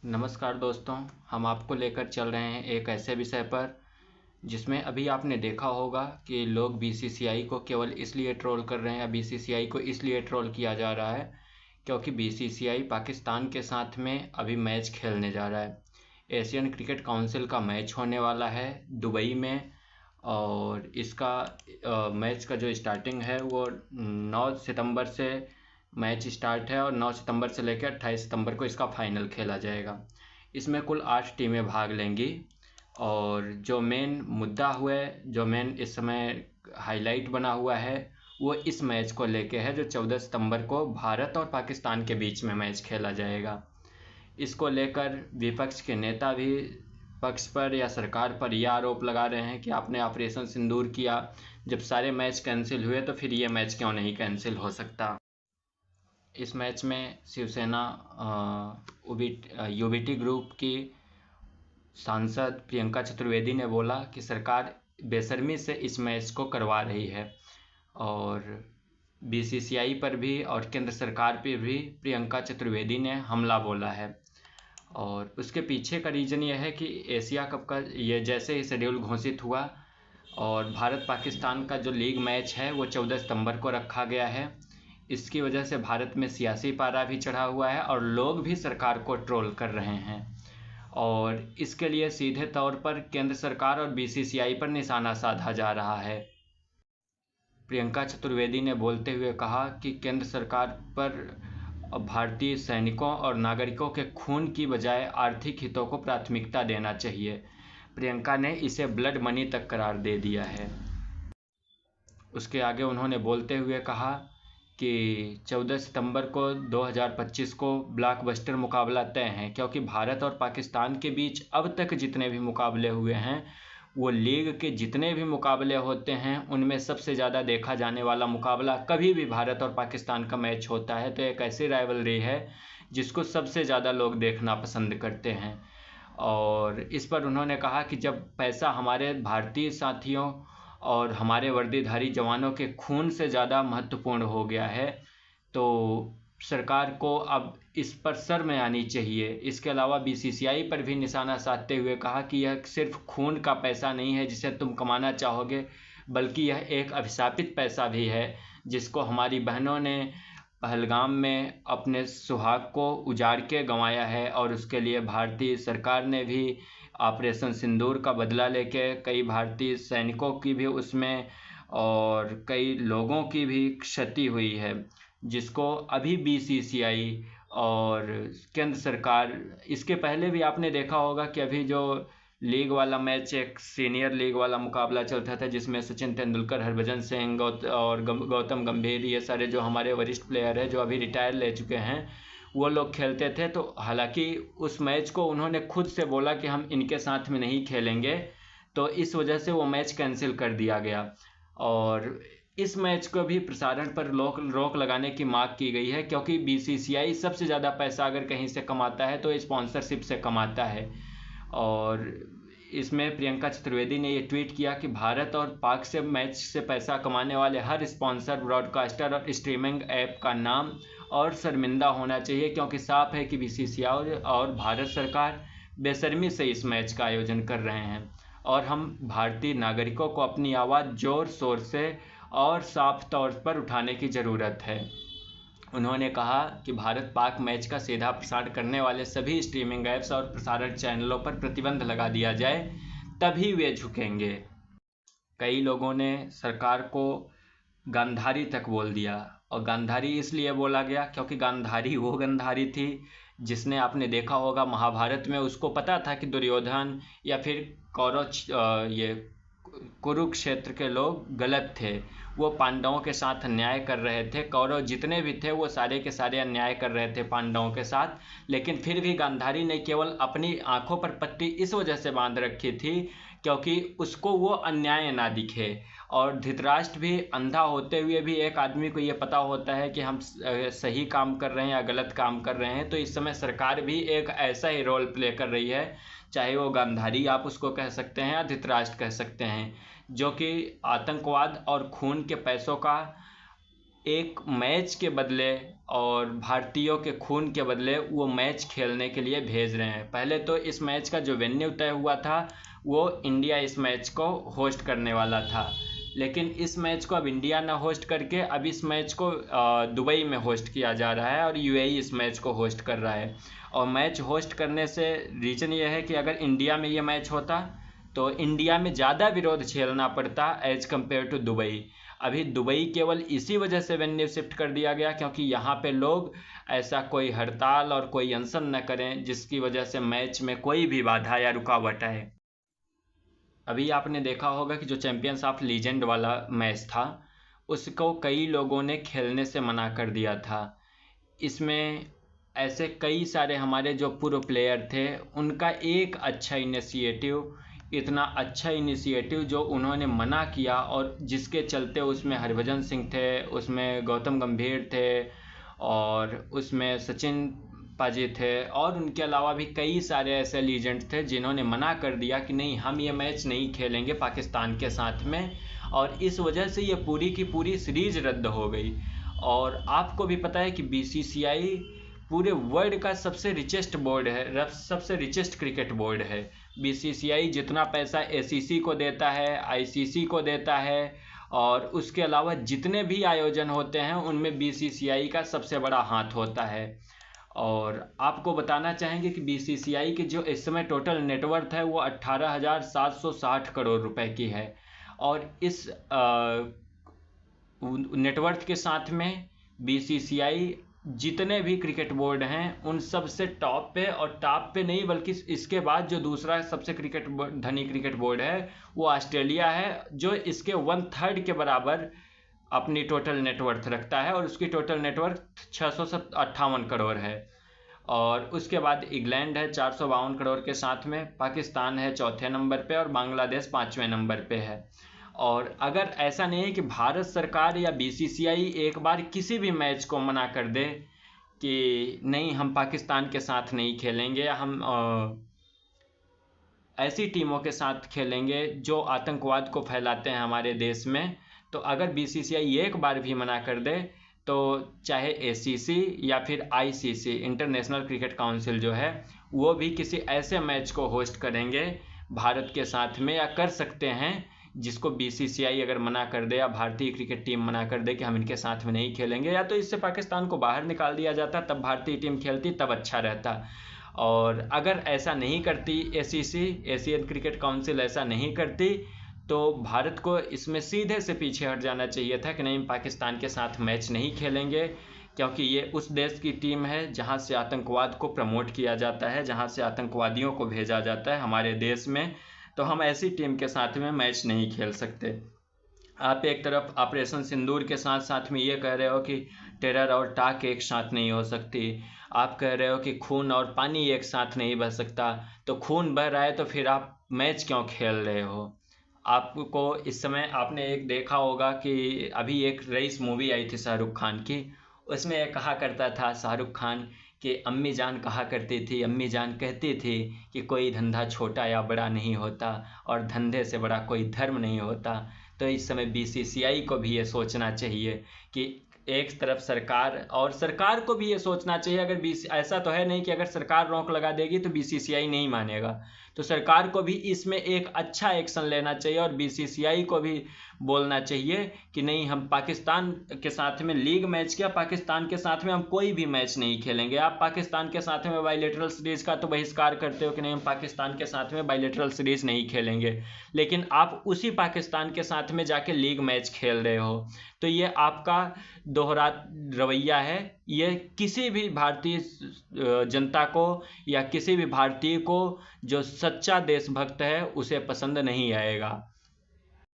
नमस्कार दोस्तों, हम आपको लेकर चल रहे हैं एक ऐसे विषय पर जिसमें अभी आपने देखा होगा कि लोग बीसीसीआई को केवल इसलिए ट्रोल कर रहे हैं या बीसीसीआई को इसलिए ट्रोल किया जा रहा है क्योंकि बीसीसीआई पाकिस्तान के साथ में अभी मैच खेलने जा रहा है। एशियन क्रिकेट काउंसिल का मैच होने वाला है दुबई में। और इसका मैच का जो स्टार्टिंग है वो 9 सितंबर से मैच स्टार्ट है और 9 सितंबर से लेकर 28 सितंबर को इसका फाइनल खेला जाएगा। इसमें कुल 8 टीमें भाग लेंगी और जो मेन मुद्दा हुआ है, जो मेन इस समय हाईलाइट बना हुआ है वो इस मैच को लेके है जो 14 सितंबर को भारत और पाकिस्तान के बीच में मैच खेला जाएगा। इसको लेकर विपक्ष के नेता भी पक्ष पर या सरकार पर यह आरोप लगा रहे हैं कि आपने ऑपरेशन सिंदूर किया, जब सारे मैच कैंसिल हुए तो फिर ये मैच क्यों नहीं कैंसिल हो सकता। इस मैच में शिवसेना यूबीटी ग्रुप की सांसद प्रियंका चतुर्वेदी ने बोला कि सरकार बेशर्मी से इस मैच को करवा रही है और बीसीसीआई पर भी और केंद्र सरकार पर भी प्रियंका चतुर्वेदी ने हमला बोला है। और उसके पीछे का रीज़न ये है कि एशिया कप का ये जैसे ही शेड्यूल घोषित हुआ और भारत पाकिस्तान का जो लीग मैच है वो 14 सितंबर को रखा गया है। इसकी वजह से भारत में सियासी पारा भी चढ़ा हुआ है और लोग भी सरकार को ट्रोल कर रहे हैं और इसके लिए सीधे तौर पर केंद्र सरकार और बीसीसीआई पर निशाना साधा जा रहा है। प्रियंका चतुर्वेदी ने बोलते हुए कहा कि केंद्र सरकार पर भारतीय सैनिकों और नागरिकों के खून की बजाय आर्थिक हितों को प्राथमिकता देना चाहिए। प्रियंका ने इसे ब्लड मनी तक करार दे दिया है। उसके आगे उन्होंने बोलते हुए कहा कि 14 सितंबर को 2025 को ब्लॉकबस्टर मुकाबला तय है क्योंकि भारत और पाकिस्तान के बीच अब तक जितने भी मुकाबले हुए हैं वो लीग के जितने भी मुकाबले होते हैं उनमें सबसे ज़्यादा देखा जाने वाला मुकाबला कभी भी भारत और पाकिस्तान का मैच होता है। तो एक ऐसी राइवलरी है जिसको सबसे ज़्यादा लोग देखना पसंद करते हैं। और इस पर उन्होंने कहा कि जब पैसा हमारे भारतीय साथियों और हमारे वर्दीधारी जवानों के खून से ज़्यादा महत्वपूर्ण हो गया है तो सरकार को अब इस पर शर्म आनी चाहिए। इसके अलावा बीसीसीआई पर भी निशाना साधते हुए कहा कि यह सिर्फ खून का पैसा नहीं है जिसे तुम कमाना चाहोगे, बल्कि यह एक अभिशापित पैसा भी है जिसको हमारी बहनों ने पहलगाम में अपने सुहाग को उजाड़ के गंवाया है और उसके लिए भारतीय सरकार ने भी ऑपरेशन सिंदूर का बदला लेके कई भारतीय सैनिकों की भी उसमें और कई लोगों की भी क्षति हुई है, जिसको अभी बीसीसीआई और केंद्र सरकार, इसके पहले भी आपने देखा होगा कि अभी जो लीग वाला मैच, एक सीनियर लीग वाला मुकाबला चलता था जिसमें सचिन तेंदुलकर, हरभजन सिंह और गौतम गंभीर, ये सारे जो हमारे वरिष्ठ प्लेयर हैं जो अभी रिटायर ले चुके हैं, वो लोग खेलते थे। तो हालांकि उस मैच को उन्होंने खुद से बोला कि हम इनके साथ में नहीं खेलेंगे, तो इस वजह से वो मैच कैंसिल कर दिया गया और इस मैच को भी प्रसारण पर रोक लगाने की मांग की गई है क्योंकि बीसीसीआई सबसे ज़्यादा पैसा अगर कहीं से कमाता है तो स्पॉन्सरशिप से कमाता है। और इसमें प्रियंका चतुर्वेदी ने ये ट्वीट किया कि भारत और पाक से मैच से पैसा कमाने वाले हर स्पॉन्सर, ब्रॉडकास्टर और स्ट्रीमिंग ऐप का नाम और शर्मिंदा होना चाहिए क्योंकि साफ है कि बीसीसीआई और भारत सरकार बेशर्मी से इस मैच का आयोजन कर रहे हैं और हम भारतीय नागरिकों को अपनी आवाज़ ज़ोर शोर से और साफ तौर पर उठाने की ज़रूरत है। उन्होंने कहा कि भारत पाक मैच का सीधा प्रसारण करने वाले सभी स्ट्रीमिंग ऐप्स और प्रसारण चैनलों पर प्रतिबंध लगा दिया जाए, तभी वे झुकेंगे। कई लोगों ने सरकार को गांधारी तक बोल दिया और गांधारी इसलिए बोला गया क्योंकि गांधारी वो गांधारी थी जिसने, आपने देखा होगा महाभारत में, उसको पता था कि दुर्योधन या फिर कौरव ये कुरुक्षेत्र के लोग गलत थे, वो पांडवों के साथ अन्याय कर रहे थे। कौरव जितने भी थे वो सारे के सारे अन्याय कर रहे थे पांडवों के साथ, लेकिन फिर भी गांधारी ने केवल अपनी आंखों पर पट्टी इस वजह से बांध रखी थी क्योंकि उसको वो अन्याय ना दिखे। और धृतराष्ट्र भी अंधा होते हुए भी एक आदमी को ये पता होता है कि हम सही काम कर रहे हैं या गलत काम कर रहे हैं। तो इस समय सरकार भी एक ऐसा ही रोल प्ले कर रही है, चाहे वो गांधारी आप उसको कह सकते हैं या धृतराष्ट्र कह सकते हैं, जो कि आतंकवाद और खून के पैसों का एक मैच के बदले और भारतीयों के खून के बदले वो मैच खेलने के लिए भेज रहे हैं। पहले तो इस मैच का जो वेन्यू तय हुआ था वो इंडिया इस मैच को होस्ट करने वाला था, लेकिन इस मैच को अब इंडिया ना होस्ट करके अब इस मैच को दुबई में होस्ट किया जा रहा है और यूएई इस मैच को होस्ट कर रहा है। और मैच होस्ट करने से रीज़न ये है कि अगर इंडिया में ये मैच होता तो इंडिया में ज़्यादा विरोध झेलना पड़ता एज कम्पेयर टू दुबई। अभी दुबई केवल इसी वजह से वेन्यू शिफ्ट कर दिया गया क्योंकि यहाँ पे लोग ऐसा कोई हड़ताल और कोई अनशन न करें जिसकी वजह से मैच में कोई भी बाधा या रुकावट आए। अभी आपने देखा होगा कि जो चैंपियंस ऑफ लीजेंड वाला मैच था उसको कई लोगों ने खेलने से मना कर दिया था। इसमें ऐसे कई सारे हमारे जो पूर्व प्लेयर थे उनका एक अच्छा इनिशिएटिव, इतना अच्छा इनिशिएटिव जो उन्होंने मना किया और जिसके चलते उसमें हरभजन सिंह थे, उसमें गौतम गंभीर थे और उसमें सचिन पाजी थे और उनके अलावा भी कई सारे ऐसे लीजेंड थे जिन्होंने मना कर दिया कि नहीं हम ये मैच नहीं खेलेंगे पाकिस्तान के साथ में, और इस वजह से ये पूरी की पूरी सीरीज रद्द हो गई। और आपको भी पता है कि बीसीसीआई पूरे वर्ल्ड का सबसे रिचेस्ट बोर्ड है, सबसे रिचेस्ट क्रिकेट बोर्ड है। बीसीसीआई जितना पैसा एसीसी को देता है, आईसीसी को देता है और उसके अलावा जितने भी आयोजन होते हैं उनमें बीसीसीआई का सबसे बड़ा हाथ होता है। और आपको बताना चाहेंगे कि बीसीसीआई की जो इस समय टोटल नेटवर्थ है वो 18,760 करोड़ रुपए की है। और इस नेटवर्थ के साथ में बीसीसीआई जितने भी क्रिकेट बोर्ड हैं उन सब से टॉप पे, और टॉप पे नहीं बल्कि इसके बाद जो दूसरा सबसे धनी क्रिकेट बोर्ड है वो ऑस्ट्रेलिया है, जो इसके 1/3 के बराबर अपनी टोटल नेटवर्थ रखता है और उसकी टोटल नेटवर्थ 658 करोड़ है। और उसके बाद इंग्लैंड है 452 करोड़ के साथ में, पाकिस्तान है चौथे नंबर पे और बांग्लादेश 5वें नंबर पे है। और अगर ऐसा नहीं है कि भारत सरकार या बीसीसीआई एक बार किसी भी मैच को मना कर दे कि नहीं हम पाकिस्तान के साथ नहीं खेलेंगे, हम ऐसी टीमों के साथ खेलेंगे जो आतंकवाद को फैलाते हैं हमारे देश में, तो अगर बीसीसीआई एक बार भी मना कर दे तो चाहे एसीसी या फिर आईसीसी इंटरनेशनल क्रिकेट काउंसिल जो है वो भी किसी ऐसे मैच को होस्ट करेंगे भारत के साथ में, या कर सकते हैं जिसको बीसीसीआई अगर मना कर दे या भारतीय क्रिकेट टीम मना कर दे कि हम इनके साथ में नहीं खेलेंगे, या तो इससे पाकिस्तान को बाहर निकाल दिया जाता तब भारतीय टीम खेलती तब अच्छा रहता। और अगर ऐसा नहीं करती एसीसी, एशियन क्रिकेट काउंसिल ऐसा नहीं करती तो भारत को इसमें सीधे से पीछे हट जाना चाहिए था कि नहीं पाकिस्तान के साथ मैच नहीं खेलेंगे, क्योंकि ये उस देश की टीम है जहां से आतंकवाद को प्रमोट किया जाता है, जहां से आतंकवादियों को भेजा जाता है हमारे देश में, तो हम ऐसी टीम के साथ में मैच नहीं खेल सकते। आप एक तरफ ऑपरेशन सिंदूर के साथ साथ में ये कह रहे हो कि टेरर और टाक एक साथ नहीं हो सकती, आप कह रहे हो कि खून और पानी एक साथ नहीं बह सकता, तो खून बह रहा है तो फिर आप मैच क्यों खेल रहे हो? आपको इस समय आपने एक देखा होगा कि अभी एक रईस मूवी आई थी शाहरुख खान की, उसमें एक कहा करता था शाहरुख खान कि अम्मी जान कहा करती थी, अम्मी जान कहती थी कि कोई धंधा छोटा या बड़ा नहीं होता और धंधे से बड़ा कोई धर्म नहीं होता। तो इस समय बीसीसीआई को भी ये सोचना चाहिए कि एक तरफ सरकार, और सरकार को भी ये सोचना चाहिए, अगर ऐसा तो है नहीं कि अगर सरकार रोक लगा देगी तो बीसीसीआई नहीं मानेगा, तो सरकार को भी इसमें एक अच्छा एक्शन लेना चाहिए और बीसीसीआई को भी बोलना चाहिए कि नहीं हम पाकिस्तान के साथ में लीग मैच क्या, पाकिस्तान के साथ में हम कोई भी मैच नहीं खेलेंगे। आप पाकिस्तान के साथ में बायलैटरल सीरीज का तो बहिष्कार करते हो कि नहीं हम पाकिस्तान के साथ में बायलैटरल सीरीज नहीं खेलेंगे, लेकिन आप उसी पाकिस्तान के साथ में जाके लीग मैच खेल रहे हो, तो ये आपका दोहरा रवैया है। ये किसी भी भारतीय जनता को या किसी भी भारतीय को जो सच्चा देशभक्त है उसे पसंद नहीं आएगा।